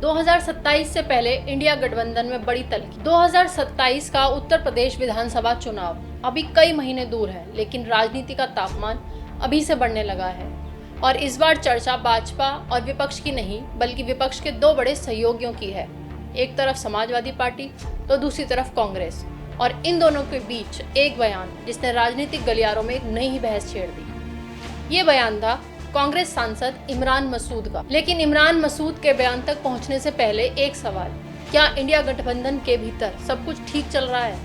2027 से पहले इंडिया गठबंधन में बड़ी तल्खी। 2027 का उत्तर प्रदेश विधानसभा चुनाव अभी कई महीने दूर है, लेकिन राजनीति का तापमान अभी से बढ़ने लगा है और इस बार चर्चा भाजपा और विपक्ष की नहीं, बल्कि विपक्ष के दो बड़े सहयोगियों की है। एक तरफ समाजवादी पार्टी तो दूसरी तरफ कांग्रेस, और इन दोनों के बीच एक बयान जिसने राजनीतिक गलियारों में एक नई बहस छेड़ दी। ये बयान था कांग्रेस सांसद इमरान मसूद का। लेकिन इमरान मसूद के बयान तक पहुंचने से पहले एक सवाल, क्या इंडिया गठबंधन के भीतर सब कुछ ठीक चल रहा है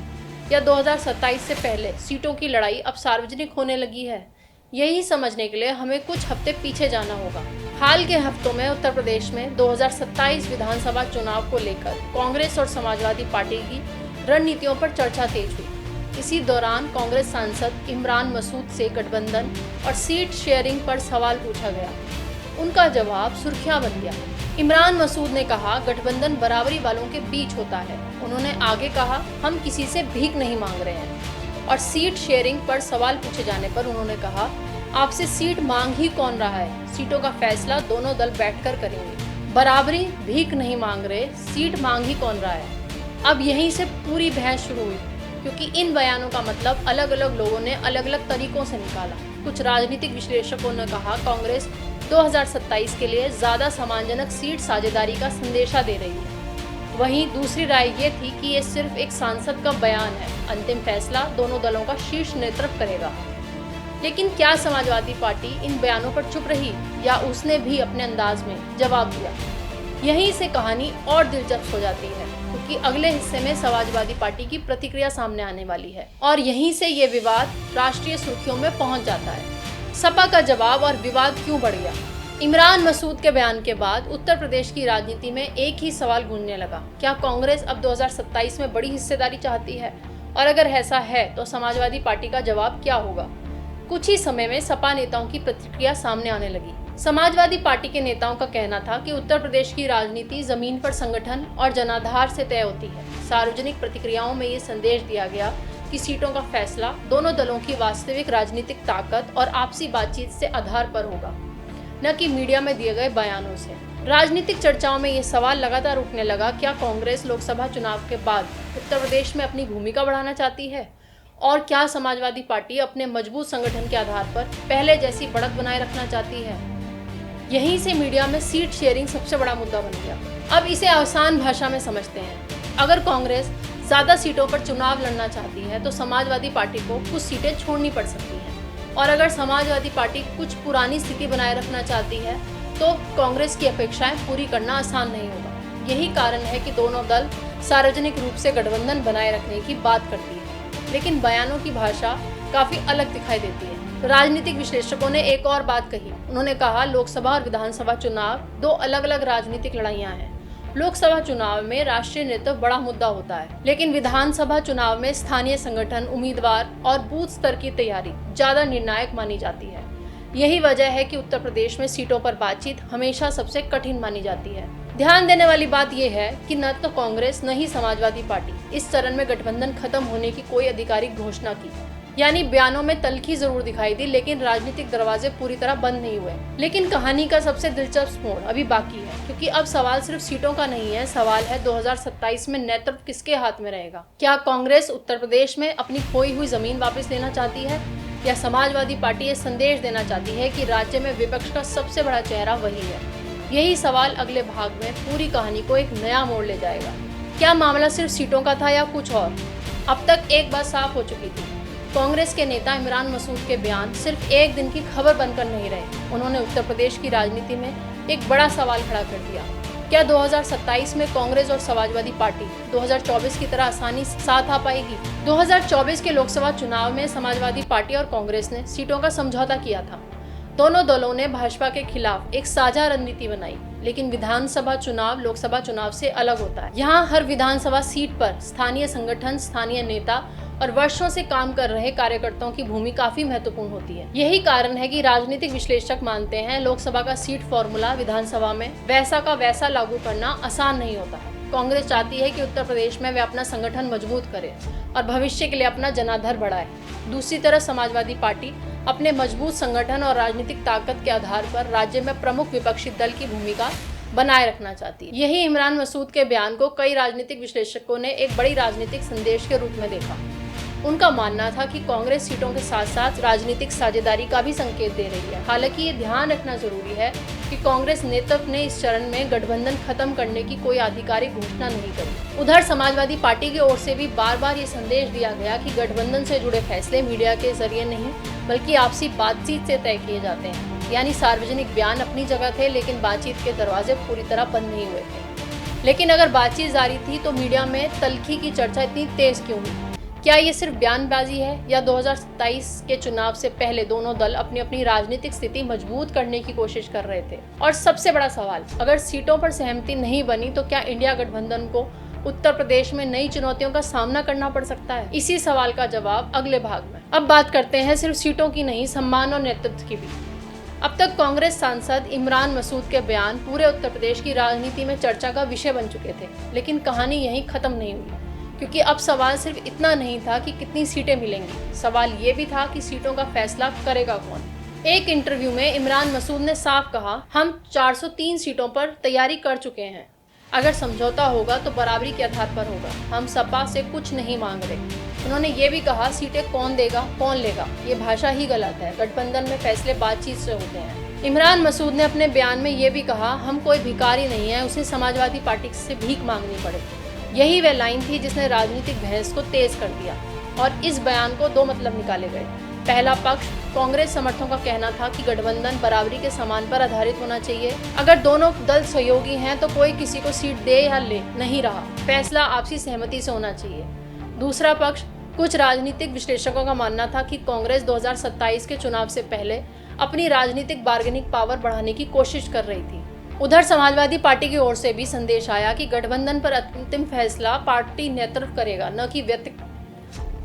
या 2027 से पहले सीटों की लड़ाई अब सार्वजनिक होने लगी है? यही समझने के लिए हमें कुछ हफ्ते पीछे जाना होगा। हाल के हफ्तों में उत्तर प्रदेश में 2027 विधानसभा चुनाव को लेकर कांग्रेस और समाजवादी पार्टी की रणनीतियों पर चर्चा तेज हुई। इसी दौरान कांग्रेस सांसद इमरान मसूद से गठबंधन और सीट शेयरिंग पर सवाल पूछा गया। उनका जवाब सुर्खियां बन गया। इमरान मसूद ने कहा, गठबंधन बराबरी वालों के बीच होता है। उन्होंने आगे कहा, हम किसी से भीख नहीं मांग रहे हैं। और सीट शेयरिंग पर सवाल पूछे जाने पर उन्होंने कहा, आपसे सीट मांग ही कौन रहा है? सीटों का फैसला दोनों दल बैठकर करेंगे। बराबरी, भीख नहीं मांग रहे, सीट मांग ही कौन रहा है? अब यहीं से पूरी बहस शुरू हुई, क्योंकि इन बयानों का मतलब अलग अलग लोगों ने अलग अलग तरीकों से निकाला। कुछ राजनीतिक विश्लेषकों ने कहा, कांग्रेस 2027 के लिए ज्यादा सम्मानजनक सीट साझेदारी का संदेशा दे रही है। वहीं दूसरी राय ये थी कि ये सिर्फ एक सांसद का बयान है, अंतिम फैसला दोनों दलों का शीर्ष नेतृत्व करेगा। लेकिन क्या समाजवादी पार्टी इन बयानों पर चुप रही या उसने भी अपने अंदाज में जवाब दिया? यहीं से कहानी और दिलचस्प हो जाती है, क्योंकि अगले हिस्से में समाजवादी पार्टी की प्रतिक्रिया सामने आने वाली है और यहीं से ये विवाद राष्ट्रीय सुर्खियों में पहुंच जाता है। सपा का जवाब और विवाद क्यों बढ़ गया? इमरान मसूद के बयान के बाद उत्तर प्रदेश की राजनीति में एक ही सवाल गूंजने लगा, क्या कांग्रेस अब 2027 में बड़ी हिस्सेदारी चाहती है? और अगर ऐसा है तो समाजवादी पार्टी का जवाब क्या होगा? कुछ ही समय में सपा नेताओं की प्रतिक्रिया सामने आने लगी। समाजवादी पार्टी के नेताओं का कहना था कि उत्तर प्रदेश की राजनीति जमीन पर संगठन और जनाधार से तय होती है। सार्वजनिक प्रतिक्रियाओं में ये संदेश दिया गया कि सीटों का फैसला दोनों दलों की वास्तविक राजनीतिक ताकत और आपसी बातचीत से आधार पर होगा, न कि मीडिया में दिए गए बयानों से। राजनीतिक चर्चाओं में ये सवाल लगातार उठने लगा, क्या कांग्रेस लोकसभा चुनाव के बाद उत्तर प्रदेश में अपनी भूमिका बढ़ाना चाहती है? और क्या समाजवादी पार्टी अपने मजबूत संगठन के आधार पर पहले जैसी बढ़त बनाए रखना चाहती है? यहीं से मीडिया में सीट शेयरिंग सबसे बड़ा मुद्दा बन गया। अब इसे आसान भाषा में समझते हैं। अगर कांग्रेस ज्यादा सीटों पर चुनाव लड़ना चाहती है तो समाजवादी पार्टी को कुछ सीटें छोड़नी पड़ सकती हैं, और अगर समाजवादी पार्टी कुछ पुरानी स्थिति बनाए रखना चाहती है तो कांग्रेस की अपेक्षाएं पूरी करना आसान नहीं होगा। यही कारण है कि दोनों दल सार्वजनिक रूप से गठबंधन बनाए रखने की बात करती है, लेकिन बयानों की भाषा काफी अलग दिखाई देती है। राजनीतिक विश्लेषकों ने एक और बात कही। उन्होंने कहा, लोकसभा और विधानसभा चुनाव दो अलग अलग राजनीतिक लड़ाइयां हैं। लोकसभा चुनाव में राष्ट्रीय नेतृत्व बड़ा मुद्दा होता है, लेकिन विधानसभा चुनाव में स्थानीय संगठन, उम्मीदवार और बूथ स्तर की तैयारी ज्यादा निर्णायक मानी जाती है। यही वजह है कि उत्तर प्रदेश में सीटों पर बातचीत हमेशा सबसे कठिन मानी जाती है। ध्यान देने वाली बात यह है कि न तो कांग्रेस न ही समाजवादी पार्टी इस चरण में गठबंधन खत्म होने की कोई आधिकारिक घोषणा की, यानी बयानों में तल्खी जरूर दिखाई दी, लेकिन राजनीतिक दरवाजे पूरी तरह बंद नहीं हुए। लेकिन कहानी का सबसे दिलचस्प मोड़ अभी बाकी है, क्योंकि अब सवाल सिर्फ सीटों का नहीं है, सवाल है 2027 में नेतृत्व किसके हाथ में रहेगा। क्या कांग्रेस उत्तर प्रदेश में अपनी खोई हुई जमीन वापस लेना चाहती है, या समाजवादी पार्टी ये संदेश देना चाहती है कि राज्य में विपक्ष का सबसे बड़ा चेहरा वही है? यही सवाल अगले भाग में पूरी कहानी को एक नया मोड़ ले जाएगा। क्या मामला सिर्फ सीटों का था या कुछ और? अब तक एक बात साफ हो चुकी थी, कांग्रेस के नेता इमरान मसूद के बयान सिर्फ एक दिन की खबर बनकर नहीं रहे। उन्होंने उत्तर प्रदेश की राजनीति में एक बड़ा सवाल खड़ा कर दिया। क्या 2027 में कांग्रेस और समाजवादी पार्टी 2024 की तरह आसानी से साथ आ पाएगी? 2024 के लोकसभा चुनाव में समाजवादी पार्टी और कांग्रेस ने सीटों का समझौता किया था। दोनों दलों ने भाजपा के खिलाफ एक साझा रणनीति बनाई, लेकिन विधानसभा चुनाव लोकसभा चुनाव से अलग होता है। यहाँ हर विधानसभा सीट पर स्थानीय संगठन, स्थानीय नेता और वर्षों से काम कर रहे कार्यकर्ताओं की भूमिका काफी महत्वपूर्ण होती है। यही कारण है कि राजनीतिक विश्लेषक मानते हैं, लोकसभा का सीट फॉर्मूला विधानसभा में वैसा का वैसा लागू करना आसान नहीं होता है। कांग्रेस चाहती है कि उत्तर प्रदेश में वे अपना संगठन मजबूत करे और भविष्य के लिए अपना जनाधार बढ़ाए। दूसरी तरफ समाजवादी पार्टी अपने मजबूत संगठन और राजनीतिक ताकत के आधार पर राज्य में प्रमुख विपक्षी दल की भूमिका बनाए रखना चाहती है। यही इमरान मसूद के बयान को कई राजनीतिक विश्लेषकों ने एक बड़ी राजनीतिक संदेश के रूप में देखा। उनका मानना था कि कांग्रेस सीटों के साथ साथ राजनीतिक साझेदारी का भी संकेत दे रही है। हालांकि ये ध्यान रखना जरूरी है कि कांग्रेस नेतृत्व ने इस चरण में गठबंधन खत्म करने की कोई आधिकारिक घोषणा नहीं करी। उधर समाजवादी पार्टी की ओर से भी बार बार ये संदेश दिया गया कि गठबंधन से जुड़े फैसले मीडिया के जरिए नहीं बल्कि आपसी बातचीत से तय किए जाते हैं। यानी सार्वजनिक बयान अपनी जगह थे, लेकिन बातचीत के दरवाजे पूरी तरह बंद नहीं हुए थे। लेकिन अगर बातचीत जारी थी तो मीडिया में तल्खी की चर्चा इतनी तेज क्यों हुई? क्या ये सिर्फ बयानबाजी है या 2027 के चुनाव से पहले दोनों दल अपनी अपनी राजनीतिक स्थिति मजबूत करने की कोशिश कर रहे थे? और सबसे बड़ा सवाल, अगर सीटों पर सहमति नहीं बनी तो क्या इंडिया गठबंधन को उत्तर प्रदेश में नई चुनौतियों का सामना करना पड़ सकता है? इसी सवाल का जवाब अगले भाग में। अब बात करते हैं सिर्फ सीटों की नहीं, सम्मान और नेतृत्व की भी। अब तक कांग्रेस सांसद इमरान मसूद के बयान पूरे उत्तर प्रदेश की राजनीति में चर्चा का विषय बन चुके थे, लेकिन कहानी यहीं खत्म नहीं हुई, क्योंकि अब सवाल सिर्फ इतना नहीं था कि कितनी सीटें मिलेंगी, सवाल ये भी था कि सीटों का फैसला करेगा कौन। एक इंटरव्यू में इमरान मसूद ने साफ कहा, हम 403 सीटों पर तैयारी कर चुके हैं, अगर समझौता होगा तो बराबरी के आधार पर होगा, हम सपा से कुछ नहीं मांग रहे। उन्होंने ये भी कहा, सीटें कौन देगा कौन लेगा, ये भाषा ही गलत है, गठबंधन में फैसले बातचीत से होते हैं। इमरान मसूद ने अपने बयान में ये भी कहा, हम कोई भिखारी नहीं है, उसे समाजवादी पार्टी से भीख मांगनी पड़े। यही वह लाइन थी जिसने राजनीतिक बहस को तेज कर दिया और इस बयान को दो मतलब निकाले गए। पहला पक्ष कांग्रेस समर्थकों का कहना था कि गठबंधन बराबरी के समान पर आधारित होना चाहिए, अगर दोनों दल सहयोगी हैं तो कोई किसी को सीट दे या ले नहीं रहा, फैसला आपसी सहमति से होना चाहिए। दूसरा पक्ष कुछ राजनीतिक विश्लेषकों का मानना था कि कांग्रेस 2027 के चुनाव से पहले अपनी राजनीतिक बार्गेनिंग पावर बढ़ाने की कोशिश कर रही थी। उधर समाजवादी पार्टी की ओर से भी संदेश आया कि गठबंधन पर अंतिम फैसला पार्टी नेतृत्व करेगा, न कि व्यक्ति।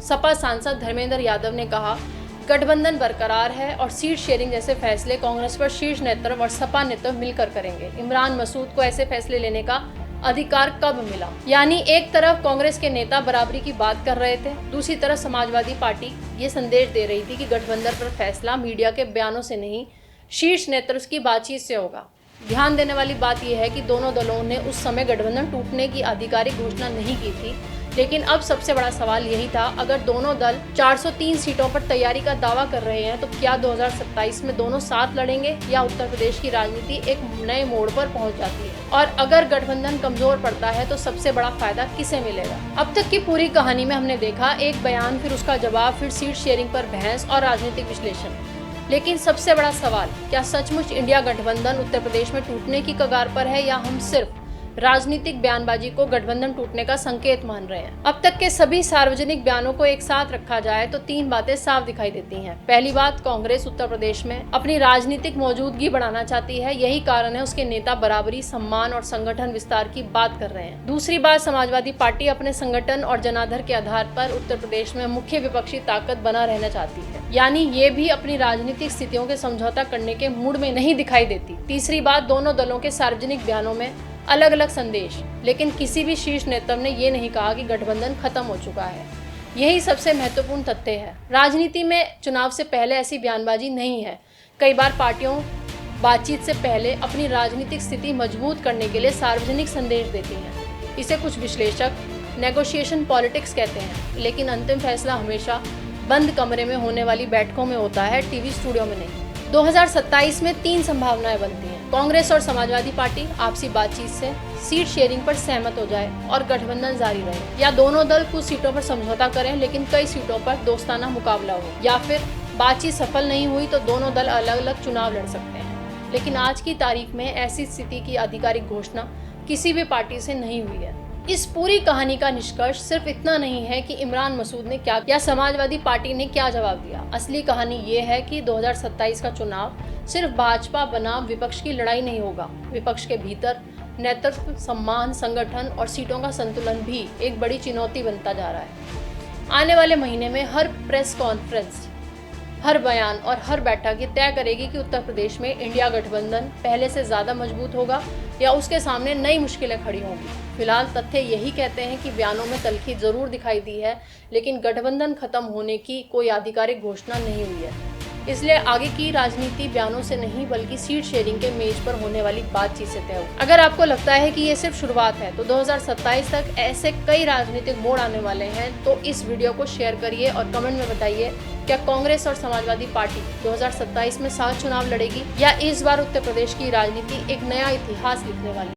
सपा सांसद धर्मेंद्र यादव ने कहा, गठबंधन बरकरार है और सीट शेयरिंग जैसे फैसले कांग्रेस पर शीर्ष नेतृत्व और सपा नेतृत्व मिलकर करेंगे। इमरान मसूद को ऐसे फैसले लेने का अधिकार कब मिला? यानी एक तरफ कांग्रेस के नेता बराबरी की बात कर रहे थे, दूसरी तरफ समाजवादी पार्टी ये संदेश दे रही थी कि गठबंधन पर फैसला मीडिया के बयानों से नहीं, शीर्ष नेतृत्व की बातचीत से होगा। ध्यान देने वाली बात यह है कि दोनों दलों ने उस समय गठबंधन टूटने की आधिकारिक घोषणा नहीं की थी, लेकिन अब सबसे बड़ा सवाल यही था, अगर दोनों दल 403 सीटों पर तैयारी का दावा कर रहे हैं तो क्या 2027 में दोनों साथ लड़ेंगे या उत्तर प्रदेश की राजनीति एक नए मोड़ पर पहुंच जाती है? और अगर गठबंधन कमजोर पड़ता है तो सबसे बड़ा फायदा किसे मिलेगा? अब तक की पूरी कहानी में हमने देखा एक बयान, फिर उसका जवाब, फिर सीट शेयरिंग पर बहस और राजनीतिक विश्लेषण। लेकिन सबसे बड़ा सवाल, क्या सचमुच इंडिया गठबंधन उत्तर प्रदेश में टूटने की कगार पर है या हम सिर्फ राजनीतिक बयानबाजी को गठबंधन टूटने का संकेत मान रहे हैं? अब तक के सभी सार्वजनिक बयानों को एक साथ रखा जाए तो तीन बातें साफ दिखाई देती हैं। पहली बात, कांग्रेस उत्तर प्रदेश में अपनी राजनीतिक मौजूदगी बढ़ाना चाहती है, यही कारण है उसके नेता बराबरी, सम्मान और संगठन विस्तार की बात कर रहे हैं। दूसरी बात, समाजवादी पार्टी अपने संगठन और जनाधार के आधार पर उत्तर प्रदेश में मुख्य विपक्षी ताकत बना रहना चाहती है, यानी ये भी अपनी राजनीतिक स्थितियों के समझौता करने के मूड में नहीं दिखाई देती। तीसरी बात, दोनों दलों के सार्वजनिक बयानों में अलग अलग संदेश, लेकिन किसी भी शीर्ष नेतृत्व ने ये नहीं कहा कि गठबंधन खत्म हो चुका है। यही सबसे महत्वपूर्ण तथ्य है। राजनीति में चुनाव से पहले ऐसी बयानबाजी नहीं है। कई बार पार्टियों बातचीत से पहले अपनी राजनीतिक स्थिति मजबूत करने के लिए सार्वजनिक संदेश देती हैं। इसे कुछ विश्लेषक नेगोशिएशन पॉलिटिक्स कहते हैं, लेकिन अंतिम फैसला हमेशा बंद कमरे में होने वाली बैठकों में होता है, टीवी स्टूडियो में नहीं। 2027 में तीन संभावनाएं बनती हैं। कांग्रेस और समाजवादी पार्टी आपसी बातचीत से सीट शेयरिंग पर सहमत हो जाए और गठबंधन जारी रहे, या दोनों दल कुछ सीटों पर समझौता करें लेकिन कई सीटों पर दोस्ताना मुकाबला हो, या फिर बातचीत सफल नहीं हुई तो दोनों दल अलग अलग चुनाव लड़ सकते हैं। लेकिन आज की तारीख में ऐसी स्थिति की आधिकारिक घोषणा किसी भी पार्टी से नहीं हुई है। इस पूरी कहानी का निष्कर्ष सिर्फ इतना नहीं है कि इमरान मसूद ने क्या या समाजवादी पार्टी ने क्या जवाब दिया। असली कहानी ये है कि 2027 का चुनाव सिर्फ भाजपा बनाम विपक्ष की लड़ाई नहीं होगा। विपक्ष के भीतर नेतृत्व, सम्मान, संगठन और सीटों का संतुलन भी एक बड़ी चुनौती बनता जा रहा है। आने वाले महीने में हर प्रेस कॉन्फ्रेंस, हर बयान और हर बैठक ये तय करेगी कि उत्तर प्रदेश में इंडिया गठबंधन पहले से ज़्यादा मजबूत होगा या उसके सामने नई मुश्किलें खड़ी होंगी। फिलहाल तथ्य यही कहते हैं कि बयानों में तल्खी जरूर दिखाई दी है, लेकिन गठबंधन खत्म होने की कोई आधिकारिक घोषणा नहीं हुई है। इसलिए आगे की राजनीति बयानों से नहीं बल्कि सीट शेयरिंग के मेज पर होने वाली बातचीत से तय हो। अगर आपको लगता है कि ये सिर्फ शुरुआत है तो 2027 तक ऐसे कई राजनीतिक मोड़ आने वाले हैं, तो इस वीडियो को शेयर करिए और कमेंट में बताइए क्या कांग्रेस और समाजवादी पार्टी 2027 में साथ चुनाव लड़ेगी या इस बार उत्तर प्रदेश की राजनीति एक नया इतिहास लिखने वाली है।